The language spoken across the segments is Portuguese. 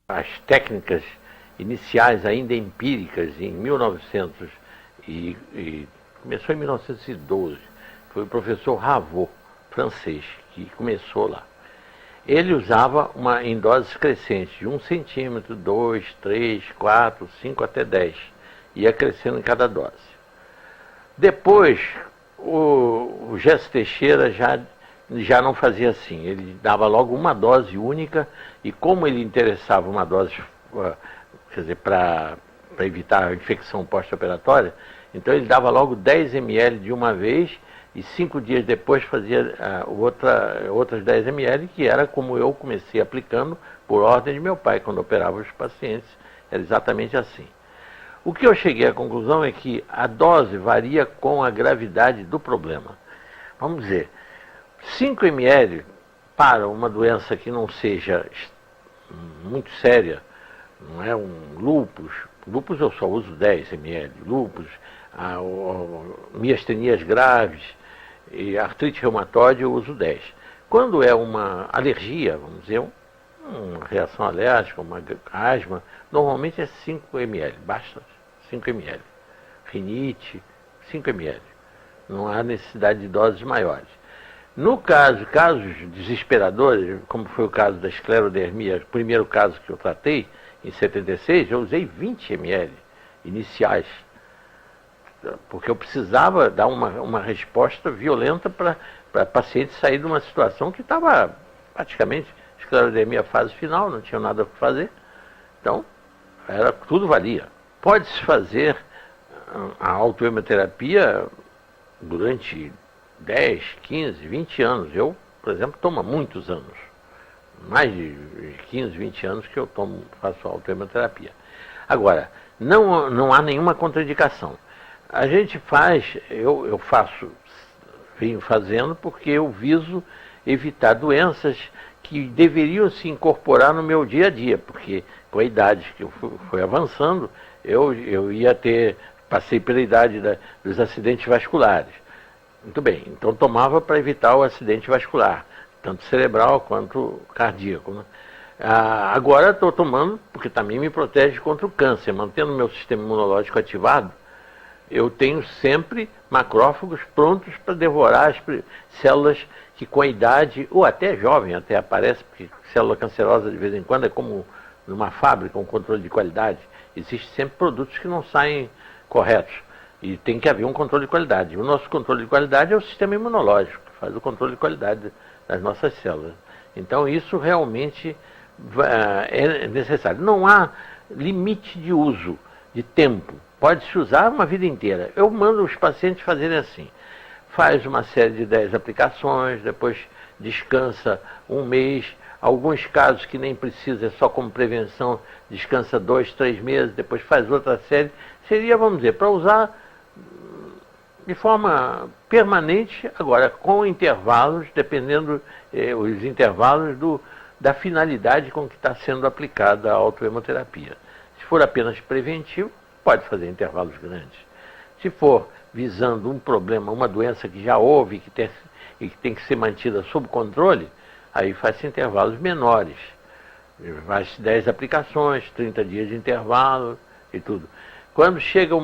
As técnicas iniciais, ainda empíricas, em 1900 começou em 1912, foi o professor Ravoux, francês, que começou lá. Ele usava em doses crescentes, de 1 centímetro, 2, 3, 4, 5 até 10. Ia crescendo em cada dose. Depois, o Gesso Teixeira já não fazia assim. Ele dava logo uma dose única, e como ele interessava uma dose, quer dizer, para evitar a infecção pós-operatória, então ele dava logo 10 ml de uma vez, e 5 dias depois fazia outras 10 ml, que era como eu comecei aplicando por ordem de meu pai, quando operava os pacientes. Era exatamente assim. O que eu cheguei à conclusão é que a dose varia com a gravidade do problema. Vamos dizer, 5 ml para uma doença que não seja muito séria, não é um lúpus. Lúpus eu só uso 10 ml. Lúpus, miastenias graves e artrite reumatoide eu uso 10. Quando é uma alergia, vamos dizer, uma reação alérgica, uma asma, normalmente é 5 ml, basta 5 ml. Rinite, 5 ml. Não há necessidade de doses maiores. No casos desesperadores, como foi o caso da esclerodermia, o primeiro caso que eu tratei, em 76, eu usei 20 ml iniciais, porque eu precisava dar uma resposta violenta para paciente sair de uma situação que estava praticamente esclerodermia fase final, não tinha nada para fazer. Então, tudo valia. Pode-se fazer a autohemoterapia durante 10, 15, 20 anos. Eu, por exemplo, tomo há muitos anos. Mais de 15, 20 anos que eu faço autohemoterapia. Agora, não há nenhuma contraindicação. A gente eu venho fazendo porque eu viso evitar doenças que deveriam se incorporar no meu dia a dia, porque com a idade que eu fui avançando, eu passei pela idade dos acidentes vasculares. Muito bem, então tomava para evitar o acidente vascular, tanto cerebral quanto cardíaco, né? Agora estou tomando porque também me protege contra o câncer, mantendo meu sistema imunológico ativado. Eu tenho sempre macrófagos prontos para devorar as células que com a idade, ou até jovem, até aparece, porque célula cancerosa de vez em quando é como numa fábrica, um controle de qualidade. Existem sempre produtos que não saem corretos. E tem que haver um controle de qualidade. O nosso controle de qualidade é o sistema imunológico, que faz o controle de qualidade das nossas células. Então isso realmente é necessário. Não há limite de uso, de tempo. Pode-se usar uma vida inteira. Eu mando os pacientes fazerem assim. Faz uma série de 10 aplicações, depois descansa um mês. Alguns casos que nem precisa, é só como prevenção, descansa 2, 3 meses, depois faz outra série. Seria, vamos dizer, para usar de forma permanente, agora com intervalos, dependendo os intervalos da finalidade com que está sendo aplicada a autohemoterapia. Se for apenas preventivo, pode fazer intervalos grandes. Se for visando um problema, uma doença que já houve e que tem que ser mantida sob controle, aí faz intervalos menores. Faz 10 aplicações, 30 dias de intervalo e tudo. Quando chega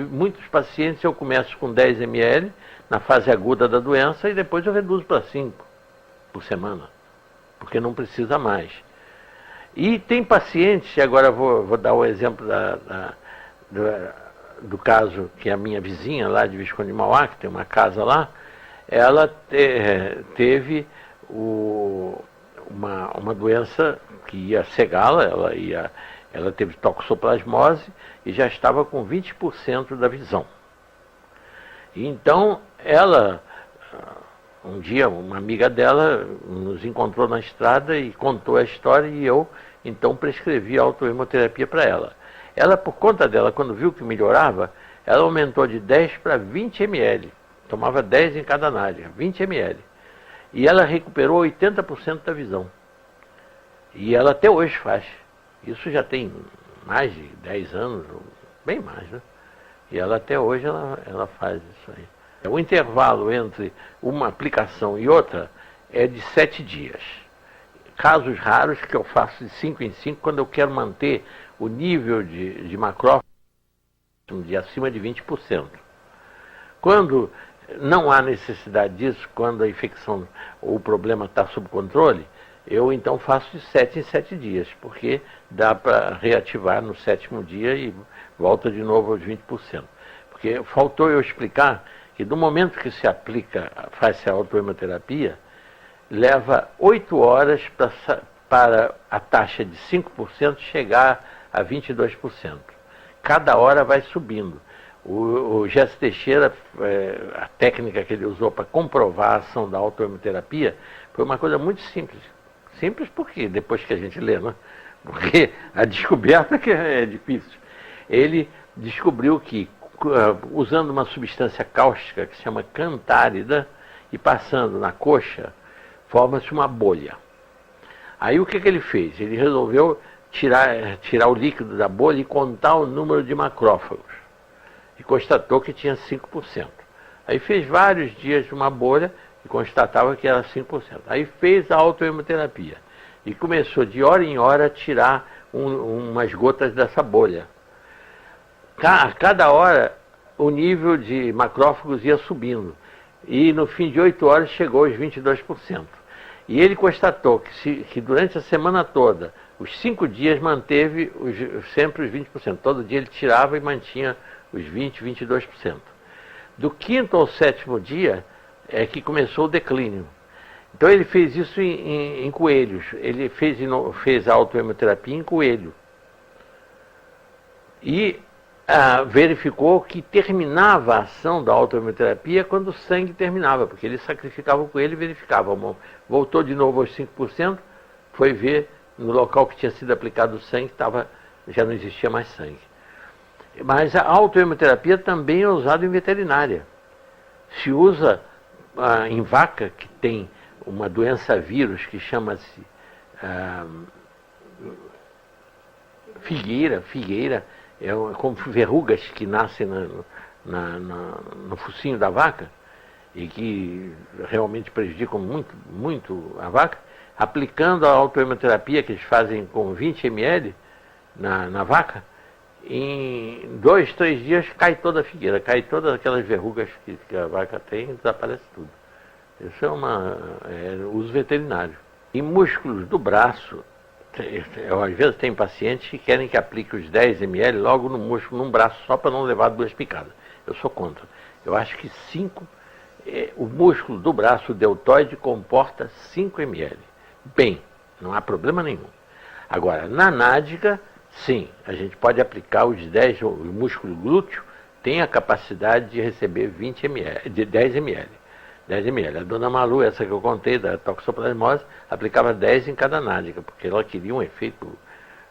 muitos pacientes eu começo com 10 ml na fase aguda da doença e depois eu reduzo para 5 por semana, porque não precisa mais. E tem pacientes, e agora vou dar o exemplo do caso que a minha vizinha lá de Visconde de Mauá, que tem uma casa lá, ela teve uma doença que ia cegá-la, ela teve toxoplasmose e já estava com 20% da visão. E então um dia uma amiga dela nos encontrou na estrada e contou a história e eu então prescrevi a autohemoterapia para ela. Ela, por conta dela, quando viu que melhorava, ela aumentou de 10 para 20 ml. Tomava 10 em cada náusea, 20 ml. E ela recuperou 80% da visão. E ela até hoje faz. Isso já tem mais de 10 anos, bem mais, né? E ela até hoje ela faz isso aí. O intervalo entre uma aplicação e outra é de 7 dias. casos raros que eu faço de 5 em 5 quando eu quero manter o nível de macrófago de acima de 20%. Quando não há necessidade disso, quando a infecção ou o problema está sob controle, eu então faço de 7 em 7 dias, porque dá para reativar no 7º dia e volta de novo aos 20%. Porque faltou eu explicar que do momento que se aplica, faz-se a autohemoterapia, leva 8 horas para a taxa de 5% chegar a 22%. Cada hora vai subindo. O Jesse Teixeira, a técnica que ele usou para comprovar a ação da autohemoterapia, foi uma coisa muito simples. Simples porque depois que a gente lê, né? Porque a descoberta que é difícil. Ele descobriu que, usando uma substância cáustica que se chama cantárida, e passando na coxa, forma-se uma bolha. Aí o que ele fez? Ele resolveu tirar o líquido da bolha e contar o número de macrófagos. E constatou que tinha 5%. Aí fez vários dias de uma bolha e constatava que era 5%. Aí fez a autohemoterapia e começou de hora em hora a tirar umas gotas dessa bolha. A cada hora o nível de macrófagos ia subindo e no fim de 8 horas chegou aos 22%. E ele constatou que durante a semana toda, os 5 dias manteve sempre os 20%. Todo dia ele tirava e mantinha os 20%, 22%. Do 5º ao 7º dia é que começou o declínio. Então ele fez isso em coelhos. Ele fez a autohemoterapia em coelho. E verificou que terminava a ação da autohemoterapia quando o sangue terminava, porque ele sacrificava o coelho e verificava. Voltou de novo aos 5%, foi ver no local que tinha sido aplicado o sangue, já não existia mais sangue. Mas a autohemoterapia também é usada em veterinária. Se usa em vaca que tem uma doença vírus que chama-se figueira, como verrugas que nascem no focinho da vaca e que realmente prejudicam muito, muito a vaca, aplicando a autohemoterapia que eles fazem com 20 ml na vaca, em 2, 3 dias cai toda a figueira, cai todas aquelas verrugas que a vaca tem e desaparece tudo. Isso é uso veterinário. Em músculos do braço, às vezes tem pacientes que querem que aplique os 10 ml logo no músculo, num braço, só para não levar 2 picadas. Eu sou contra. Eu acho que o músculo do braço, o deltoide, comporta 5 ml. Bem, não há problema nenhum. Agora, na nádiga, sim, a gente pode aplicar os 10, o músculo glúteo tem a capacidade de receber 20 ml, de 10 ml. 10 ml. A dona Malu, essa que eu contei, da toxoplasmose, aplicava 10 em cada nádiga, porque ela queria um efeito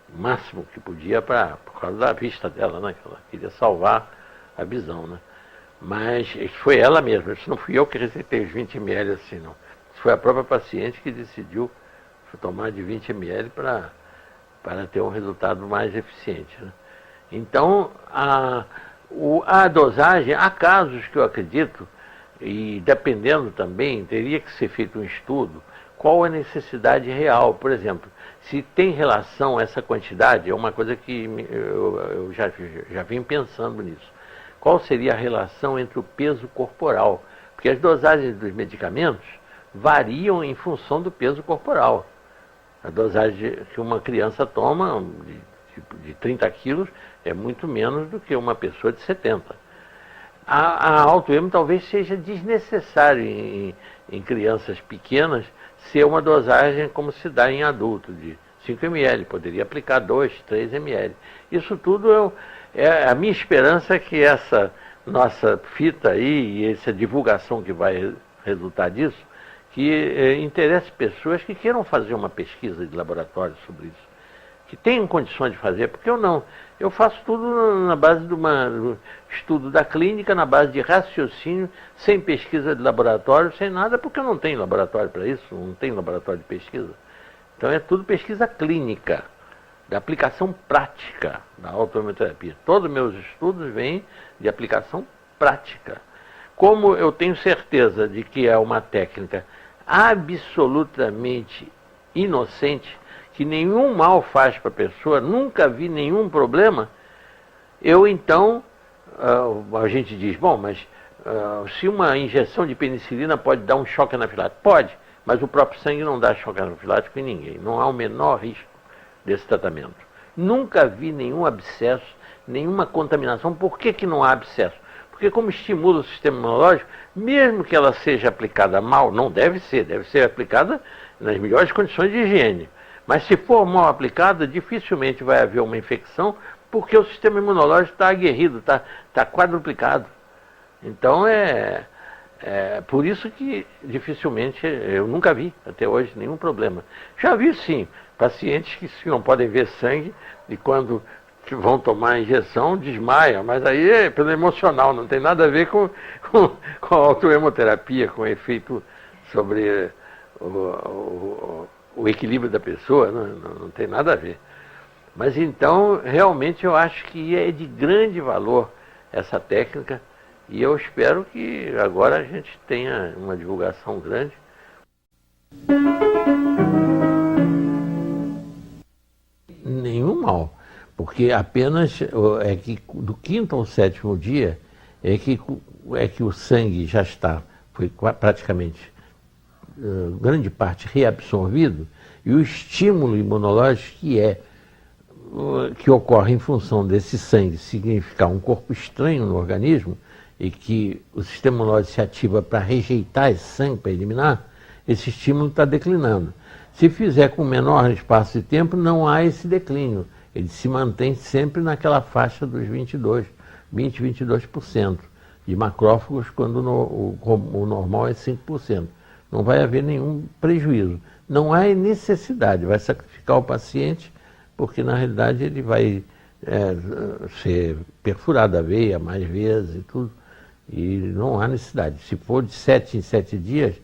máximo que podia por causa da vista dela, né? Que ela queria salvar a visão, né? Mas foi ela mesma, isso não fui eu que receitei os 20 ml assim, não. Isso foi a própria paciente que decidiu tomar de 20 ml para ter um resultado mais eficiente, né? Então, a dosagem, há casos que eu acredito, e dependendo também, teria que ser feito um estudo, qual a necessidade real. Por exemplo, se tem relação essa quantidade, é uma coisa que eu já vim pensando nisso. Qual seria a relação entre o peso corporal? Porque as dosagens dos medicamentos variam em função do peso corporal. A dosagem que uma criança toma de 30 quilos é muito menos do que uma pessoa de 70. A autohemo talvez seja desnecessário em crianças pequenas ser uma dosagem como se dá em adulto, de 5 ml, poderia aplicar 2, 3 ml. Isso tudo a minha esperança é que essa nossa fita aí e essa divulgação que vai resultar disso, que interesse pessoas que queiram fazer uma pesquisa de laboratório sobre isso, que tenham condições de fazer, porque eu não. Eu faço tudo na base do estudo da clínica, na base de raciocínio, sem pesquisa de laboratório, sem nada, porque eu não tenho laboratório para isso, não tenho laboratório de pesquisa. Então é tudo pesquisa clínica, da aplicação prática da autohemoterapia. Todos os meus estudos vêm de aplicação prática. Como eu tenho certeza de que é uma técnica absolutamente inocente, que nenhum mal faz para a pessoa, nunca vi nenhum problema, eu então, a gente diz, bom, mas se uma injeção de penicilina pode dar um choque anafilático? Pode, mas o próprio sangue não dá choque anafilático em ninguém, não há o menor risco desse tratamento. Nunca vi nenhum abscesso, nenhuma contaminação. Por que não há abscesso? Porque como estimula o sistema imunológico, mesmo que ela seja aplicada mal, não deve ser aplicada nas melhores condições de higiene. Mas se for mal aplicada, dificilmente vai haver uma infecção, porque o sistema imunológico está aguerrido, está quadruplicado. Então é por isso que dificilmente, eu nunca vi até hoje nenhum problema. Já vi sim, pacientes que não podem ver sangue e quando vão tomar a injeção desmaiam, mas aí é pelo emocional, não tem nada a ver com a autohemoterapia, com o efeito sobre o equilíbrio da pessoa, não tem nada a ver. Mas então, realmente eu acho que é de grande valor essa técnica e eu espero que agora a gente tenha uma divulgação grande. Nenhum mal, porque apenas é que do quinto ao sétimo dia é que o sangue já foi praticamente grande parte reabsorvido e o estímulo imunológico que ocorre em função desse sangue significar um corpo estranho no organismo e que o sistema imunológico se ativa para rejeitar esse sangue, para eliminar, esse estímulo está declinando. Se fizer com menor espaço de tempo, não há esse declínio. Ele se mantém sempre naquela faixa dos 22% de macrófagos, quando o normal é 5%. Não vai haver nenhum prejuízo. Não há necessidade, vai sacrificar o paciente, porque na realidade ele vai ser perfurado a veia mais vezes e tudo, e não há necessidade. Se for de 7 em 7 dias,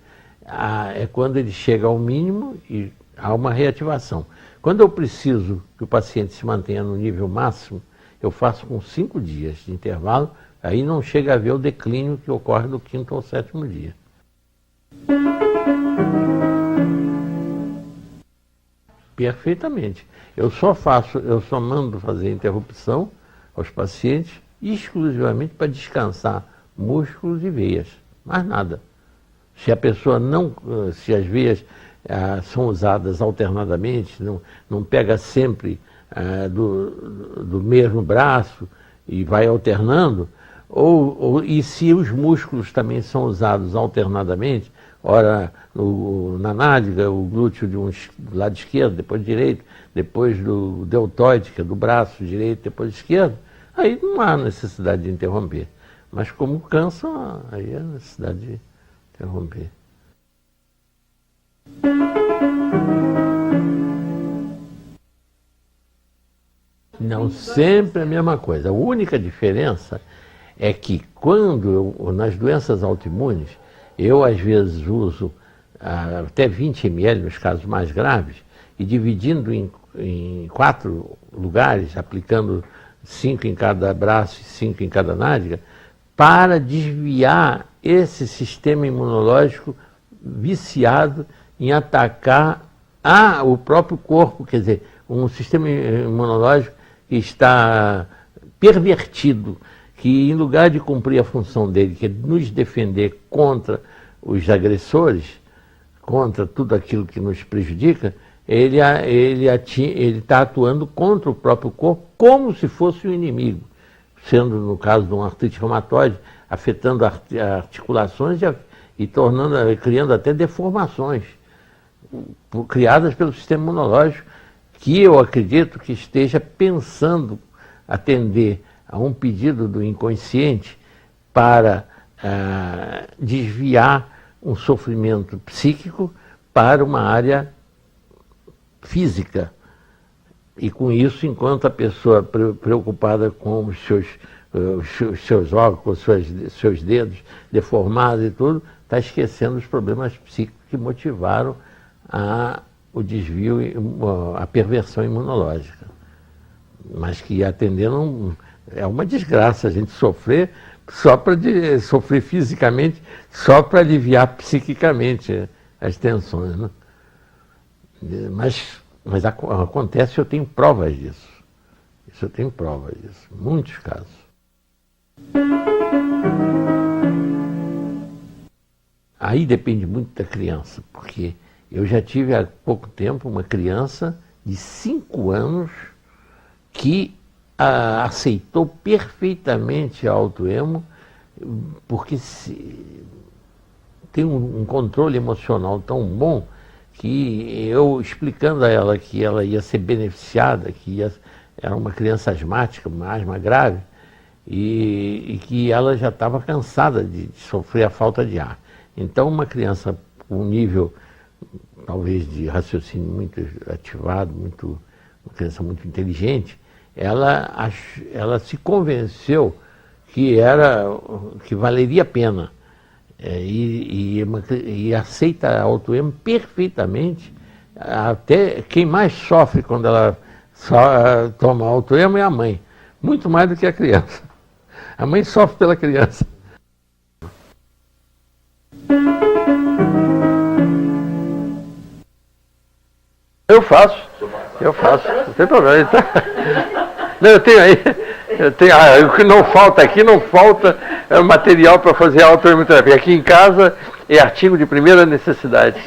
é quando ele chega ao mínimo e há uma reativação. Quando eu preciso que o paciente se mantenha no nível máximo, eu faço com 5 dias de intervalo, aí não chega a ver o declínio que ocorre do quinto ao sétimo dia. Perfeitamente. Eu só mando fazer interrupção aos pacientes exclusivamente para descansar músculos e veias, mais nada. Se a pessoa se as veias são usadas alternadamente, não pega sempre do mesmo braço e vai alternando, e se os músculos também são usados alternadamente, ora na nádega, o glúteo do lado esquerdo, depois do direito, depois do deltoide, que é do braço direito, depois do esquerdo, aí não há necessidade de interromper. Mas como cansa, aí há necessidade de interromper. Não sempre a mesma coisa. A única diferença é que nas doenças autoimunes, eu às vezes uso até 20 ml nos casos mais graves, e dividindo em 4 lugares, aplicando 5 em cada braço e 5 em cada nádega, para desviar esse sistema imunológico viciado em atacar o próprio corpo, quer dizer, um sistema imunológico que está pervertido, que em lugar de cumprir a função dele, que é nos defender contra os agressores, contra tudo aquilo que nos prejudica, ele está atuando contra o próprio corpo como se fosse um inimigo, sendo no caso de uma artrite reumatoide, afetando articulações e criando até deformações criadas pelo sistema imunológico, que eu acredito que esteja pensando atender a um pedido do inconsciente para desviar um sofrimento psíquico para uma área física. E com isso, enquanto a pessoa preocupada com os seus órgãos, com os seus dedos deformados e tudo, está esquecendo os problemas psíquicos que motivaram o desvio, a perversão imunológica. Mas que atendendo é uma desgraça a gente sofrer sofrer fisicamente só para aliviar psiquicamente as tensões, né? Mas acontece, eu tenho provas disso. Isso eu tenho provas disso, muitos casos. Aí depende muito da criança, porque eu já tive há pouco tempo uma criança de 5 anos que aceitou perfeitamente a autoemo, porque tem um controle emocional tão bom que eu explicando a ela que ela ia ser beneficiada, era uma criança asmática, uma asma grave, e que ela já estava cansada de sofrer a falta de ar. Então uma criança com um nível talvez de raciocínio muito ativado, uma criança muito inteligente, ela se convenceu que valeria a pena. E aceita a autoemo perfeitamente. Até quem mais sofre quando ela toma autoemo é a mãe, muito mais do que a criança. A mãe sofre pela criança. Eu faço, não tem problema. Não, eu tenho aí, o que não falta aqui, é material para fazer autoemoterapia. Aqui em casa é artigo de primeira necessidade.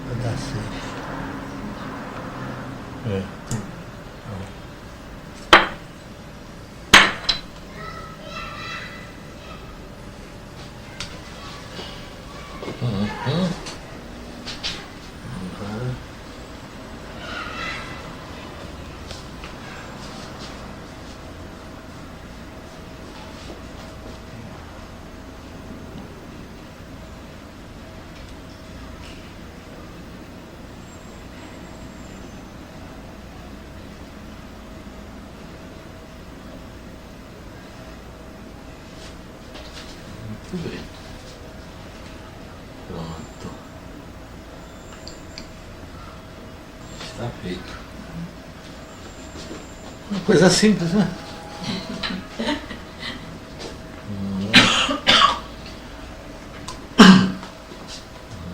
Vai dar certo. Muito bem. Pronto. Está feito. Uma coisa simples, né?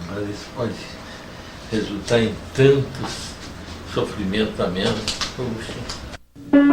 Mas isso pode resultar em tantos sofrimentos a menos. Puxa.